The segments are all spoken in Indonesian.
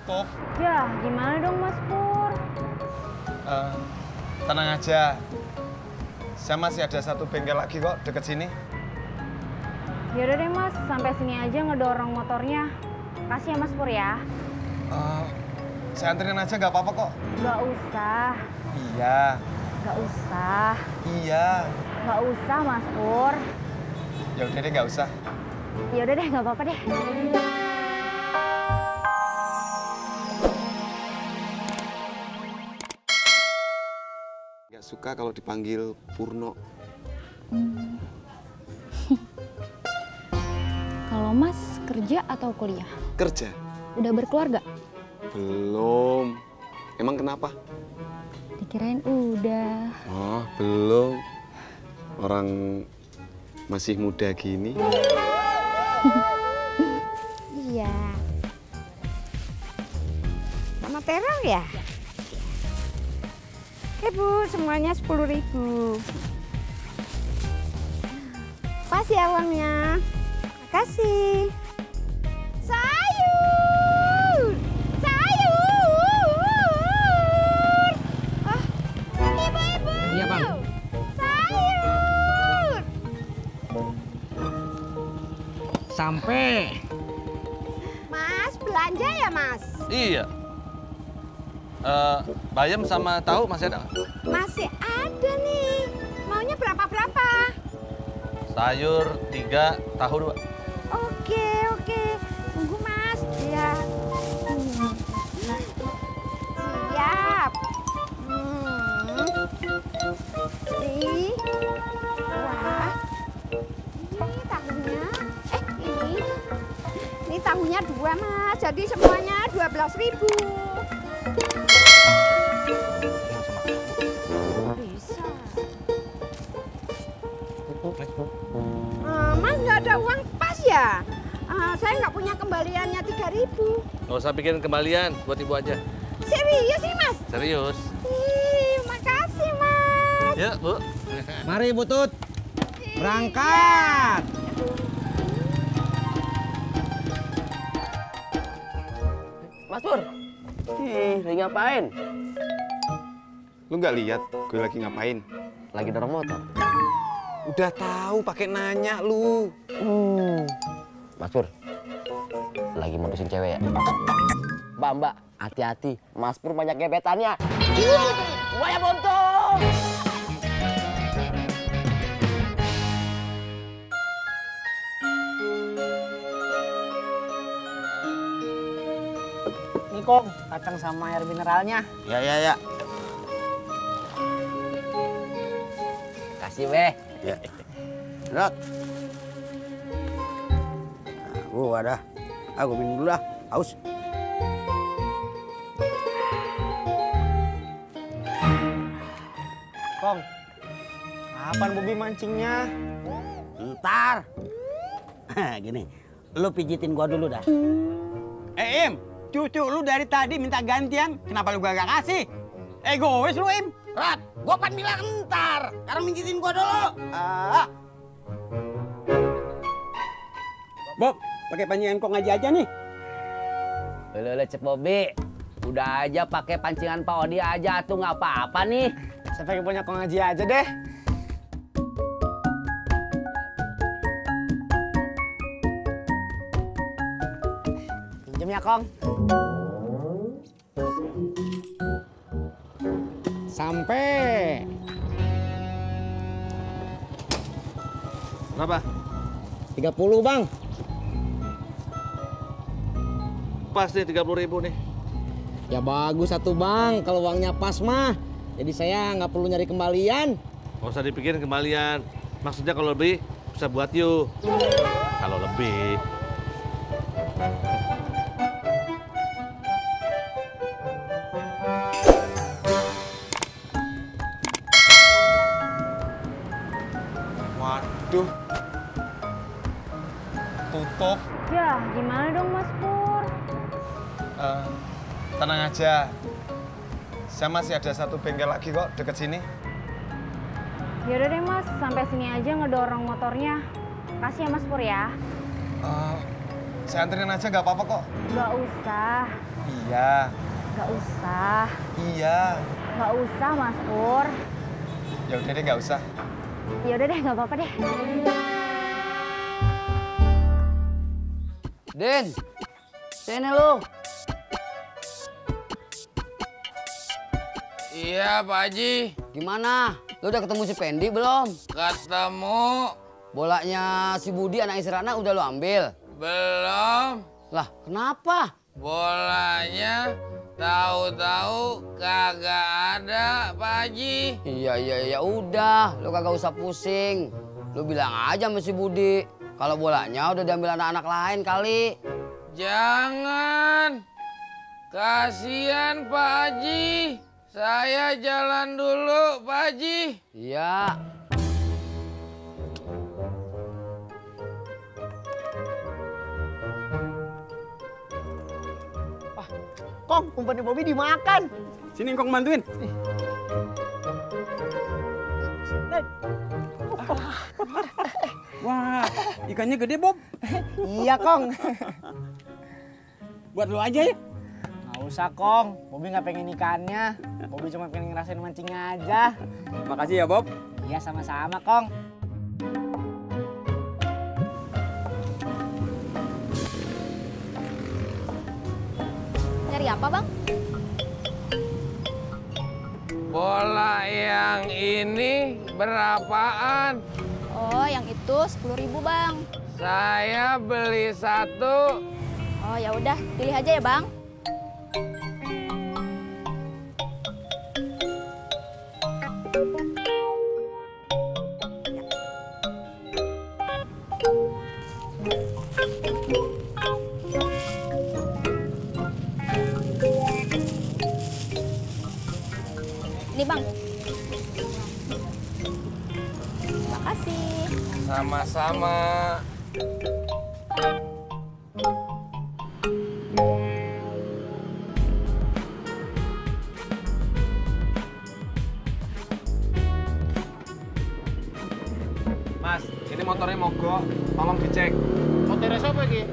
tutup. Ya, gimana dong Mas Pur? Tenang aja. Saya masih ada satu bengkel lagi kok deket sini. Yaudah deh Mas, sampai sini aja ngedorong motornya. Kasih ya Mas Pur ya. Saya anterin aja nggak apa-apa kok. Gak usah. Iya. Gak usah. Iya. Gak usah Mas Pur. Ya udah deh nggak usah. Yaudah deh, gak apa-apa deh. Nggak suka kalau dipanggil Purno. Kalau Mas kerja atau kuliah? Kerja? Udah berkeluarga? Belum. Emang kenapa? Dikirain udah. Oh, belum. Orang masih muda gini. Iya. Sama terong ya? Oke Bu, semuanya 10.000. Pas ya uangnya. Makasih. Sayur! Sayur! Oh, ibu-ibu! Iya, Bang. Sayur! Sampai. Mas, belanja ya Mas? Iya. Bayam sama tahu masih ada nggak? Masih ada nih. Maunya berapa-berapa? Sayur 3, tahu 2. Oke. Tunggu Mas. Ya. Siap. Nih. Wah. Ini tahunya. Ini tahunya 2 Mas. Jadi semuanya 12.000. Bisa. Mas nggak ada uang pas ya? Saya nggak punya kembaliannya 3.000. Nggak usah bikin kembalian, buat ibu aja. Serius nih Mas? Serius. Ih, makasih Mas. Ya, Bu. Mari Butut. Berangkat. Mas Pur, lagi ngapain? Lu nggak lihat gue lagi ngapain? Lagi dorong motor. Udah tahu pakai nanya lu. Mas Pur, lagi mutusin cewek ya? Mbak, hati-hati. Mas Pur banyak gebetannya. Buaya buntung! Nih Kong, kacang sama air mineralnya. Ya. Kasih, Beh. Ya. Rot. Gua dah. Aku minum dulu dah. Haus. Kong, kapan Bobi mancingnya? Ntar. Gini, lu pijitin gua dulu dah. Im, cucu lu dari tadi minta gantian, kenapa lu gak kasih? Egois lu, Im. Rat, gua pan bilang ntar. Sekarang pijitin gua dulu. Bob, pakai pancingan Kong ngaji aja nih. Lele Cep Bobi. Udah aja pakai pancingan Pak Odi aja tuh nggak apa-apa nih. Saya pakai punya Kong ngaji aja deh. Pinjem ya, Kong. Sampai. Berapa? 30, Bang. Pas nih 30.000 nih. Ya bagus satu Bang, kalau uangnya pas mah. Jadi saya nggak perlu nyari kembalian. Nggak usah dipikirin kembalian. Maksudnya kalau lebih bisa buat yuk. Kalau lebih. Waduh. Tutup. Ya, gimana dong Mas Pur? Tenang aja. Saya masih ada satu bengkel lagi kok deket sini. Yaudah deh Mas, sampai sini aja ngedorong motornya. Kasih ya Mas Pur ya. Saya anterin aja nggak apa-apa kok. Nggak usah. Iya. Nggak usah. Iya. Nggak usah, Mas Pur. Ya udah deh, nggak usah. Ya udah deh, nggak apa-apa deh. Din, sini lu. Iya, Pak Haji. Gimana? Lu udah ketemu si Pendi belum? Ketemu. Bolanya si Budi anak istri Rana udah lu ambil? Belum. Lah, kenapa? Bolanya tahu-tahu kagak ada, Pak Haji. Iya, udah. Lu kagak usah pusing. Lu bilang aja sama si Budi. Kalau bolanya udah diambil anak-anak lain kali. Jangan. Kasihan Pak Haji. Saya jalan dulu, Pak Haji. Iya. Kong, umpannya Bobby dimakan. Sini Kong bantuin. Wah, ikannya gede, Bob. Iya, Kong. Buat lu aja ya. Nggak usah, Kong. Bobby nggak pengen ikannya. Bobby cuma pengen ngerasain mancingnya aja. Makasih ya, Bob. Iya, sama-sama, Kong. Nyari apa, Bang? Bola yang ini berapaan? Oh, yang itu 10.000, Bang. Saya beli satu. Oh, ya udah, pilih aja ya, Bang. Ini, Bang. Makasih. Sama-sama. Mas, ini motornya mogok. Tolong dicek. Motornya siapa lagi?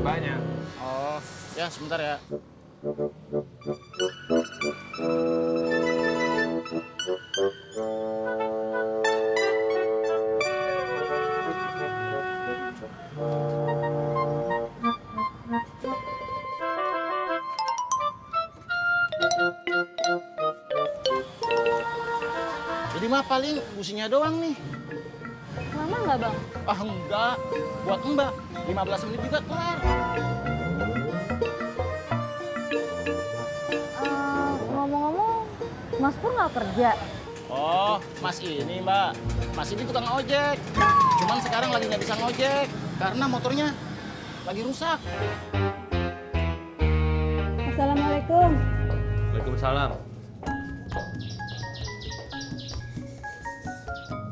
Banyak. Oh, ya sebentar ya. Jadi mah paling businya doang nih. Lama nggak, Bang? Ah enggak, buat Mbak 15 menit juga kelar. Ngomong-ngomong, Mas Pur nggak kerja? Oh, Mas ini Mbak, Mas ini tukang ojek. Cuman sekarang lagi nggak bisa ngojek karena motornya lagi rusak. Assalamualaikum. Waalaikumsalam.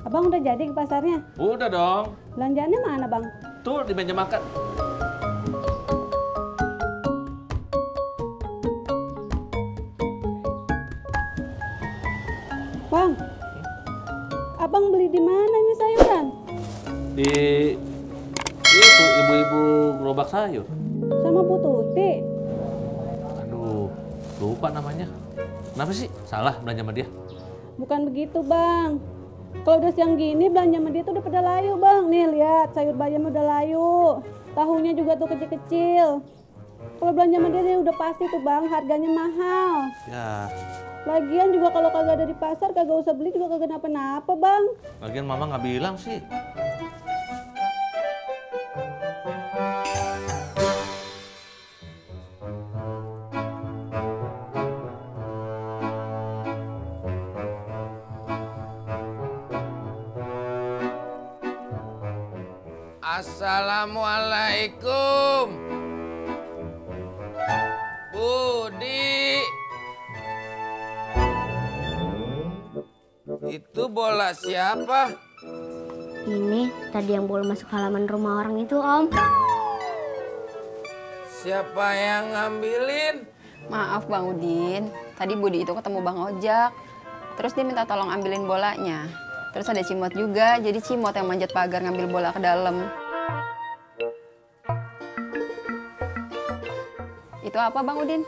Abang udah jadi ke pasarnya? Udah dong. Belanjaannya mana, Bang? Tuh di meja makan. Bang, Abang beli di mana ini sayuran? Di itu ibu-ibu gerobak sayur. Sama Bu Tuti. Aduh, lupa namanya. Kenapa sih? Salah belanja sama dia? Bukan begitu, Bang. Kalau udah siang gini belanja sama dia tuh udah pada layu, Bang. Nih lihat, sayur bayam udah layu. Tahunya juga tuh kecil-kecil. Kalau belanja sama dia udah pasti tuh, Bang, harganya mahal. Ya, Lagian juga kalau kagak ada di pasar kagak usah beli juga kagak kenapa-napa, Bang. lagian mama nggak bilang sih. Assalamualaikum. Budi. Itu bola siapa? Ini tadi yang bola masuk halaman rumah orang itu, Om. Siapa yang ngambilin? Maaf Bang Udin, tadi Budi itu ketemu Bang Ojak. Terus dia minta tolong ambilin bolanya. Terus ada Cimot juga, jadi Cimot yang manjat pagar ngambil bola ke dalam. Itu apa Bang Udin?